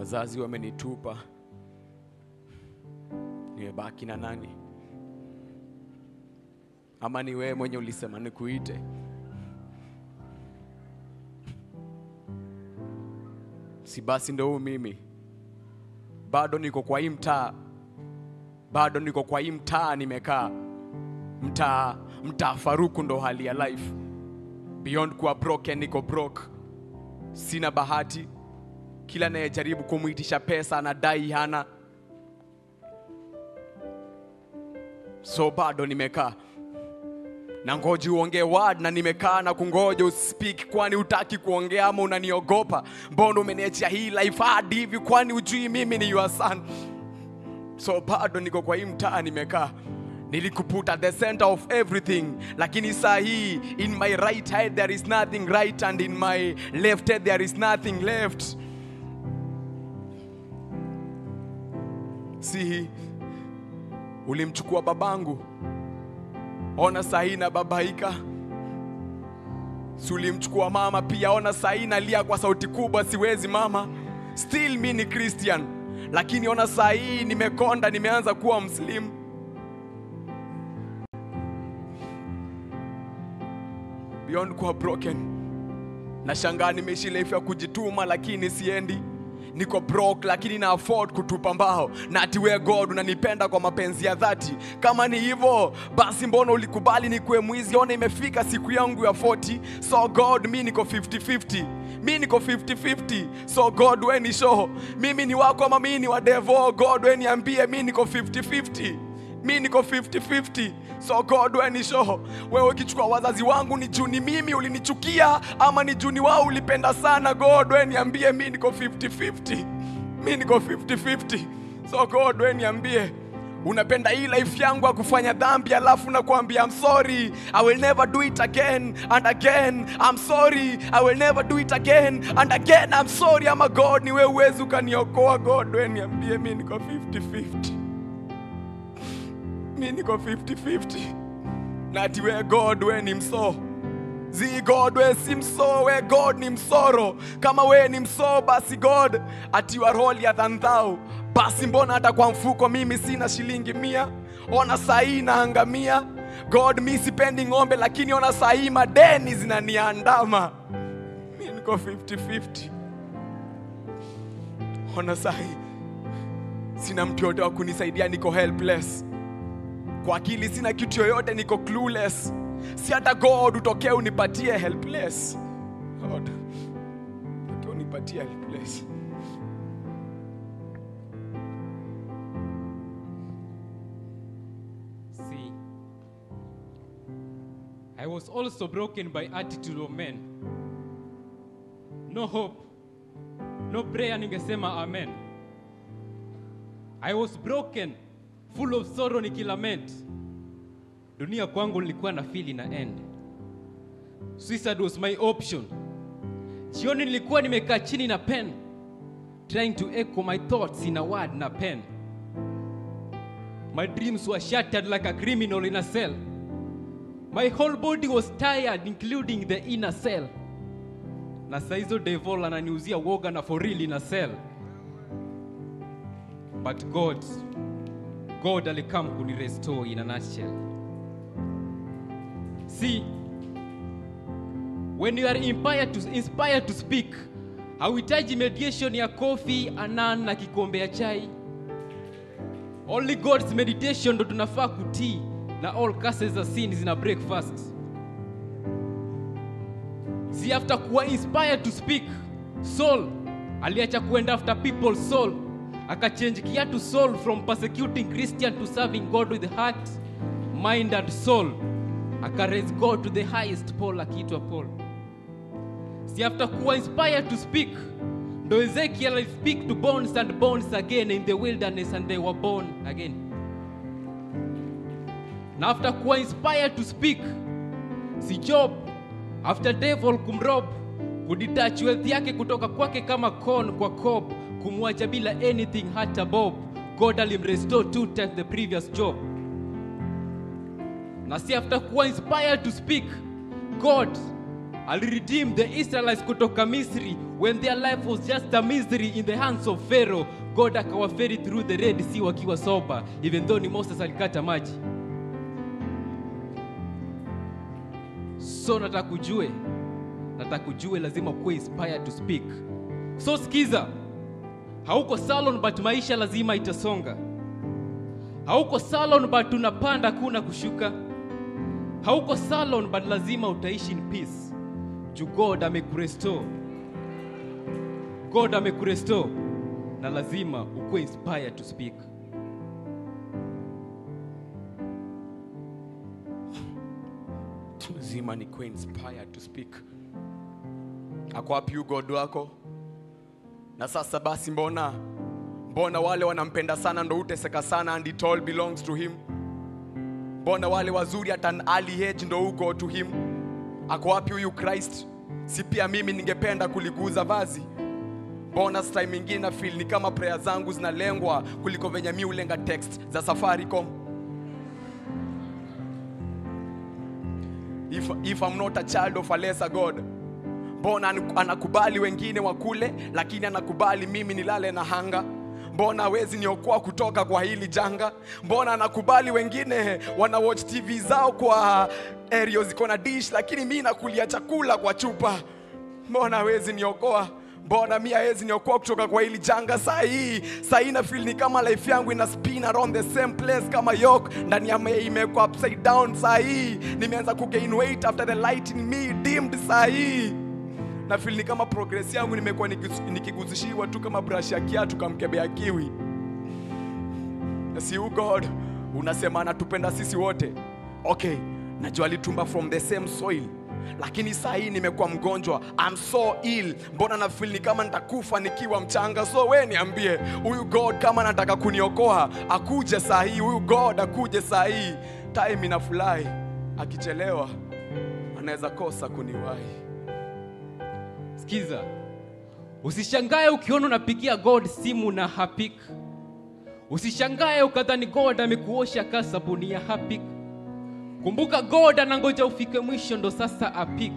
Wazazi wamenitupa. Nimebaki na nani? Ama ni wewe mwenye ulisema nikuite? Si basi ndo mimi. Bado niko kwa hii mtaa. Bado niko kwa hii mtaa nimekaa. Mtaa Faruku ndo hali ya life. Beyond kuwa broken, niko broke. Sina bahati. Kila anayejaribu kumuitisha pesa anadai hana. So bado nimekaa. Na ngoji uongee word na nimekaa na kungoja uspeak, kwani utaki kuongea ama unaniogopa? Mbona umeniachia hii life hard hivi, kwani ujui mimi ni your son? So bado niko kwa hii mtaa nimekaa. Nilikuputa the center of everything, lakini saa hii in my right head there is nothing right, and in my left head there is nothing left. Si ulimchukua babangu, ona saa hii na babaika. Si ulimchukua mama pia, ona saa hii nalia kwa sauti kubwa, siwezi mama. Still mimi ni Christian, lakini ona saa hii nimekonda, nimeanza kuwa Muslim. Beyond kuwa broken, nashangaa nimeishi life ya kujituma lakini siendi. Niko broke lakini na afford kutupa mbao. Na ati wewe God unanipenda kwa mapenzi ya dhati. Kama ni hivyo, basi mbona ulikubali nikuwe mwizi? Ona imefika siku yangu ya 40. So God, mimi niko 50-50. Mimi niko 50-50. So God, wewe ni show. Mimi ni wako ama mimi ni wa devil? God, wewe niambie, mimi niko 50-50. Mimi niko 50-50. So God, wewe ni show. Wewe ukichukua wazazi wangu ni juu ni mimi ulinichukia ama ni juu ni wao ulipenda sana? God, wewe niambie, mimi niko 50-50. Mimi niko 50-50. So God, wewe niambie, unapenda hii life yangu ya kufanya dhambi alafu nakuambia I'm sorry, I will never do it again and again. I'm sorry, I will never do it again and again. I'm sorry. Ama God, ni wewe uwezi ukaniokoa? God, wewe niambie, mimi niko 50-50. Mimi niko 50-50. Na ati wewe God, wewe ni mso. God, wewe si mso, wewe God ni msoro. Kama wewe ni mso, basi God, ati you are holier than thou. Basi mbona hata kwa mfuko mimi sina shilingi 100? Ona saa hii naangamia. God, mimi sipendi ng'ombe, lakini ona saa hii madeni zinaniandama. Mimi niko 50-50. Ona saa hii sina mtu yote wa kunisaidia, niko helpless. Kwa akili sina kitu yoyote, niko clueless. Si hata God utokee unipatie helpless. God, utokee unipatie helpless. See, I was also broken by attitude of men. No hope, no prayer, ningesema amen. I was broken, full of sorrow, nikilament. Dunia kwangu nilikuwa na feel ina end. Suicide was my option. Jioni nilikuwa nimekaa chini na pen, trying to echo my thoughts in a word na pen. My dreams were shattered like a criminal in a cell. My whole body was tired, including the inner cell. Na saizo devil ananiuzia woga na for real in a cell. But God alikam kuni restore in a nutshell. See, when you are inspired to speak, hauhitaji mediation ya coffee, anan na kikombe ya chai. Only God's meditation ndo tunafaa kutii, na all curses za sin zina break fast. See, after kuwa inspired to speak, Saul aliacha kuenda after people's soul. Akachange kiatu Saul from persecuting Christian to serving God with heart, mind and soul. Akaraise God to the highest Paul, akiitwa Paul. See, after kuwa inspired to speak, ndo Ezekiel speak to bones and bones again in the wilderness, and they were born again. Na after kuwa inspired to speak, si Job, after devil kumrob, kudetach wealth yake kutoka kwake kama corn kwa cob, kumwacha bila anything hata bob, God alimrestore 2 times the previous job. Na si after kuwa inspired to speak, God aliredeem the Israelites kutoka Misri When their life was just a misery in the hands of Pharaoh, God akawaferi through the Red Sea wakiwa sober, even though ni Moses alikata maji. So nataka kujue lazima kuwe inspired to speak. So sikiza, hauko salon but maisha lazima itasonga. Hauko salon but tunapanda kuna kushuka. Hauko salon but lazima utaishi in peace. Ju God amekurestore. God amekurestore na lazima ukuwe inspired to speak. Lazima nikuwe inspired to speak. Ako wapi God wako? Na sasa basi mbona wale wanampenda sana ndo uteseka sana and it all belongs to him? Mbona wale wazuri at an early age ndo uko to him? Ako wapi huyu Christ? Si pia mimi ningependa kuliguza vazi. Mbona time nyingine na feel ni kama prayer zangu zinalengwa kuliko venye mimi ulenga text za Safaricom. If I'm not a child of a lesser God, mbona anakubali wengine wakule lakini anakubali mimi nilale na hanga? Mbona hawezi niokoa kutoka kwa hili janga? Mbona anakubali wengine wana watch TV zao kwa areas ziko na dish lakini mimi nakulia chakula kwa chupa? Mbona hawezi niokoa? Mbona mimi hawezi niokoa kutoka kwa hili janga? Saa hii na feel ni kama life yangu ina spin around the same place kama yoke ndani ya imekuwa upside down. Saa hii nimeanza ku gain weight after the light in me dimmed. Saa hii na feel ni kama progress yangu nimekuwa nikiguzishiwa tu kama brush ya kiatu kamkebea kiwi. Si God unasema anatupenda sisi wote. Okay, najua alitumba from the same soil, lakini saa hii nimekuwa mgonjwa. I'm so ill. Mbona na feel ni kama nitakufa nikiwa mchanga? So we niambie, huyu God kama anataka kuniokoa akuje saa hii. Huyu God akuje saa hii. Time inafly. Akichelewa anaweza kosa kuniwahi. Sikiza, usishangae ukiona unapigia God simu na hapik. Usishangae ukadhani God amekuosha ka sabuni ya hapik. Kumbuka God anangoja ufike mwisho ndo sasa apik.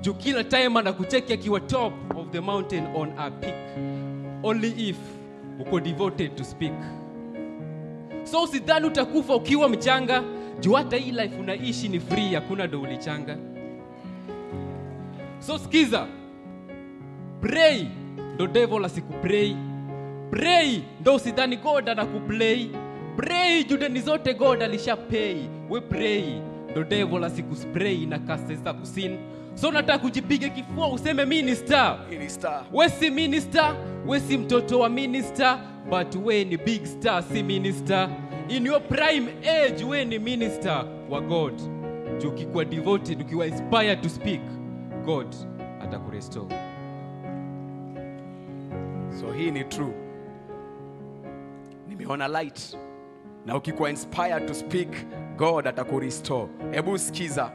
Juu kila time anakucheki akiwa top of the mountain on a peak. Only if uko devoted to speak. So usidhani utakufa ukiwa mchanga. Juu hata hii life unaishi ni free, hakuna ndo ulichanga. So sikiza, pray ndo devil asikupray. Pray ndo usidhani God anakuplay. Pray judeni zote God alishapay. We pray ndo devil asikuspray na kase za kusin. So nataka kujipige kifua useme minister. We si minister, we si mtoto wa minister, but we ni big star, si minister. In your prime age we ni minister wa God. Juu ukikuwa devoted, ukiwa inspired to speak, God atakurestore. So hii ni true. Nimeona light. Na ukikuwa inspired to speak, God atakurestore. Hebu sikiza.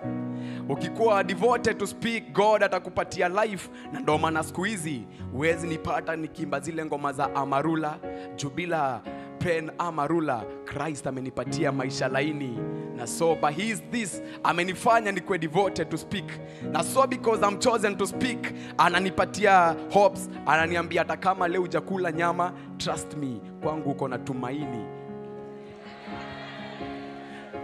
Ukikuwa devoted to speak, God atakupatia life. Na ndo maana siku hizi huwezi nipata nikimba zile ngoma za Amarula, Jubila, Pen Amarula. Christ amenipatia maisha laini. Na so by this amenifanya nikuwe devoted to speak. Na so because I'm chosen to speak, ananipatia hopes. Ananiambia hata kama leo hujakula nyama, trust me, kwangu uko na tumaini.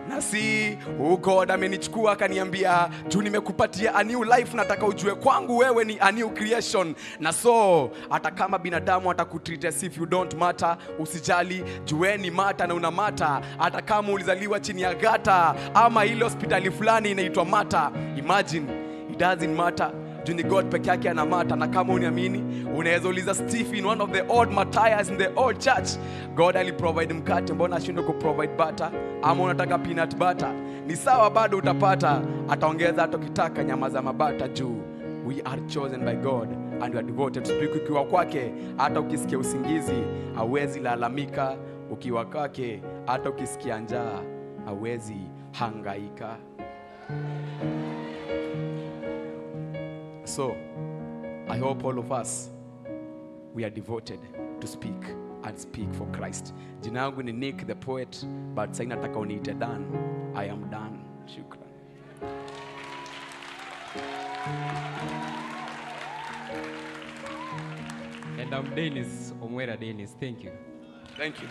Na si God amenichukua akaniambia juu nimekupatia a new life, nataka ujue kwangu wewe ni a new creation. Na so hata kama binadamu atakutreat as if you don't matter, usijali, jueni mata na una mata. Hata kama ulizaliwa chini ya gata ama ile hospitali fulani inaitwa mata, imagine it doesn't matter. Juni God peke yake ana mata. Na kama uniamini, unaweza uliza Stephen, one of the old martyrs in the old church, God aliprovide mkate, mbona ashindwe kuprovide butter? Ama unataka peanut butter? Ni sawa, bado utapata. Ataongeza hata ukitaka nyama za mabata juu. We are chosen by God and we are devoted to speak. Ukiwa kwake, hata ukisikia usingizi hauwezi lalamika. Ukiwa kwake, hata ukisikia njaa hauwezi hangaika. So, I hope all of us, we are devoted to speak and speak for Christ. Jina yangu ni Nick the poet, but sasa nataka uniite Dan. I am done. Shukran. And I'm Dennis Omwera Dennis. Thank you. Thank you.